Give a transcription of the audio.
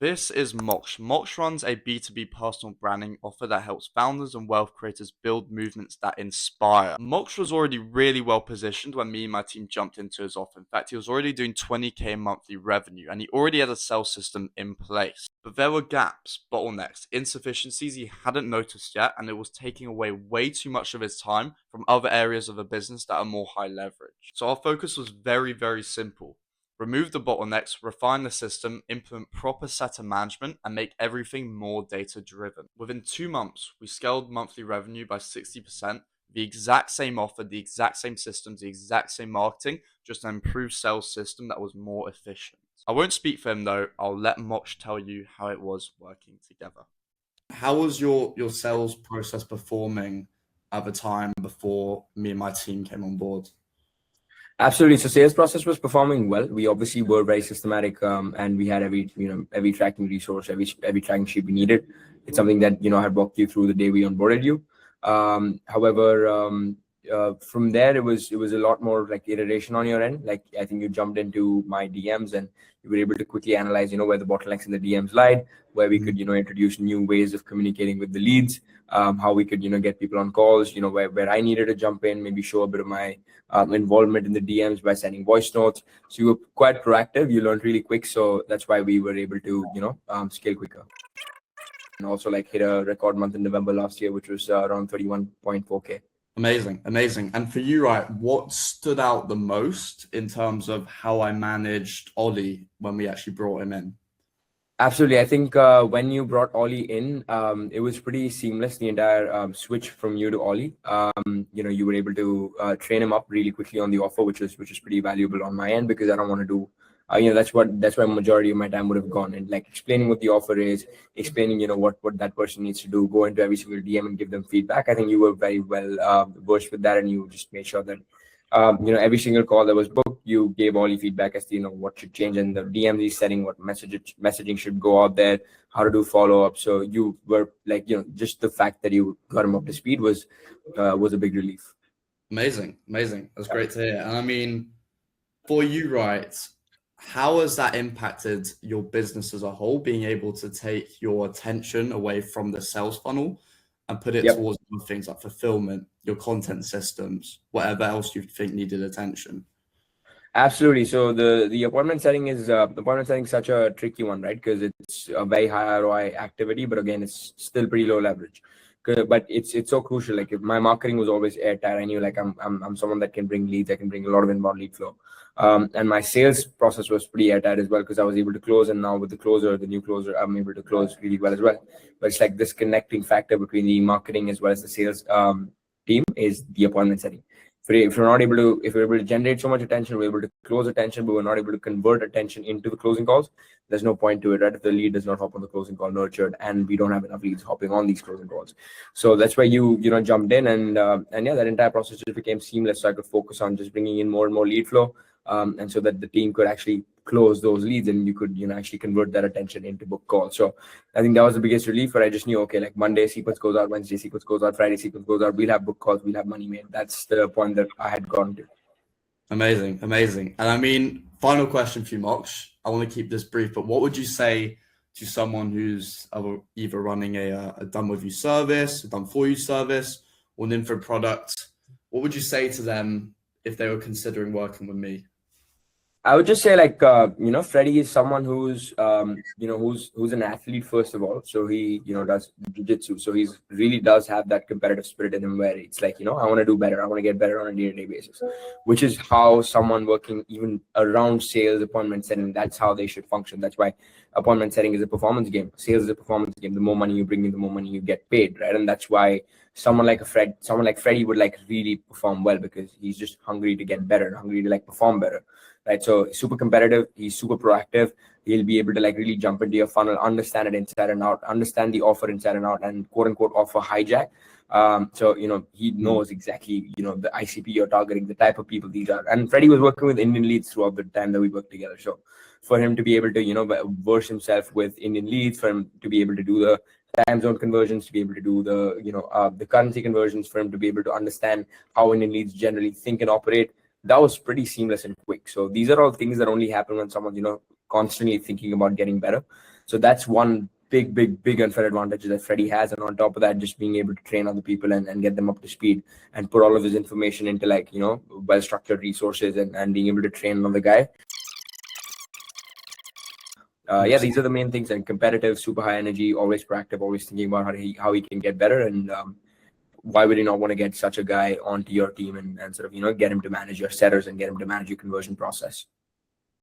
This is Mosh. Mosh runs a B2B personal branding offer that helps founders and wealth creators build movements that inspire. Mosh was already really well positioned when me and my team jumped into his offer. In fact, he was already doing 20K monthly revenue and he already had a sales system in place. But there were gaps, bottlenecks, insufficiencies he hadn't noticed yet, and it was taking away way too much of his time from other areas of the business that are more high leverage. So our focus was very, very simple. Remove the bottlenecks, refine the system, implement proper setter management, and make everything more data driven. Within 2 months, we scaled monthly revenue by 60%, the exact same offer, the exact same systems, the exact same marketing, just an improved sales system that was more efficient. I won't speak for him though, I'll let Moch tell you how it was working together. How was your sales process performing at the time before me and my team came on board? Absolutely. So sales process was performing well. We obviously were very systematic, and we had every tracking resource, every tracking sheet we needed. It's something that I had walked you through the day we onboarded you. However, from there it was a lot more like iteration on your end. Like I think you jumped into my DMs and you were able to quickly analyze where the bottlenecks in the DMs lied, where we could introduce new ways of communicating with the leads, how we could get people on calls, where I needed to jump in, maybe show a bit of my involvement in the DMs by sending voice notes. So you were quite proactive. You learned really quick, so that's why we were able to scale quicker. And also hit a record month in November last year, which was around 31.4K. Amazing. And for you, right, what stood out the most in terms of how I managed Ollie when we actually brought him in? Absolutely. I think when you brought Ollie in, it was pretty seamless, the entire switch from you to Ollie. You were able to train him up really quickly on the offer, which is pretty valuable on my end, because I don't want to do that's where majority of my time would have gone, and explaining what the offer is, explaining what that person needs to do, go into every single DM and give them feedback. I think you were very well versed with that, and you just made sure that every single call that was booked, you gave Ollie feedback as to what should change in the DMs setting, what messaging should go out there, how to do follow up. So you were just the fact that you got him up to speed was a big relief. Amazing. That's great to hear. And I mean, for you, right, how has that impacted your business as a whole, being able to take your attention away from the sales funnel and put it towards other things like fulfillment, your content systems, whatever else you think needed attention? Absolutely. So the appointment setting is such a tricky one, right? Because it's a very high ROI activity, but again, it's still pretty low leverage. But it's so crucial. Like if my marketing was always airtight, I knew I'm someone that can bring leads. I can bring a lot of inbound lead flow. And my sales process was pretty airtight as well, because I was able to close. And now with the new closer, I'm able to close really well as well. But it's like this connecting factor between the marketing as well as the sales team is the appointment setting. If we're able to generate so much attention, we're able to close attention, but we're not able to convert attention into the closing calls, there's no point to it, right? If the lead does not hop on the closing call nurtured, and we don't have enough leads hopping on these closing calls. So that's why you jumped in, and that entire process just became seamless. So I could focus on just bringing in more and more lead flow, and so that the team could actually close those leads, and you could actually convert that attention into book calls. So I think that was the biggest relief, where I just knew, okay, like Monday sequence goes out, Wednesday sequence goes out, Friday sequence goes out, we'll have book calls, we'll have money made. That's the point that I had gone to. Amazing. And I mean, final question for you, Mox. I want to keep this brief, but what would you say to someone who's either running a done with you service, a done for you service, or an info product? What would you say to them if they were considering working with me? I would just say Freddie is someone who's who's an athlete first of all. So he does jiu-jitsu. So he's really does have that competitive spirit in him, where it's I want to do better. I want to get better on a day-to-day basis, which is how someone working even around sales, appointment setting, that's how they should function. That's why appointment setting is a performance game. Sales is a performance game. The more money you bring in, the more money you get paid, right? And that's why someone like Freddie would really perform well, because he's just hungry to get better, hungry to perform better. Right, so super competitive. He's super proactive. He'll be able to really jump into your funnel, understand it inside and out, understand the offer inside and out, and quote unquote offer hijack. So he knows exactly the ICP you're targeting, the type of people these are. And Freddie was working with Indian leads throughout the time that we worked together. So for him to be able to verse himself with Indian leads, for him to be able to do the time zone conversions, to be able to do the currency conversions, for him to be able to understand how Indian leads generally think and operate, that was pretty seamless and quick. So these are all things that only happen when someone's constantly thinking about getting better. So that's one big unfair advantage that Freddie has. And on top of that, just being able to train other people and get them up to speed and put all of his information into like, well structured resources and being able to train another guy. Yeah, these are the main things. And competitive, super high energy, always proactive, always thinking about how he can get better. And why would you not want to get such a guy onto your team and sort of, get him to manage your setters and get him to manage your conversion process?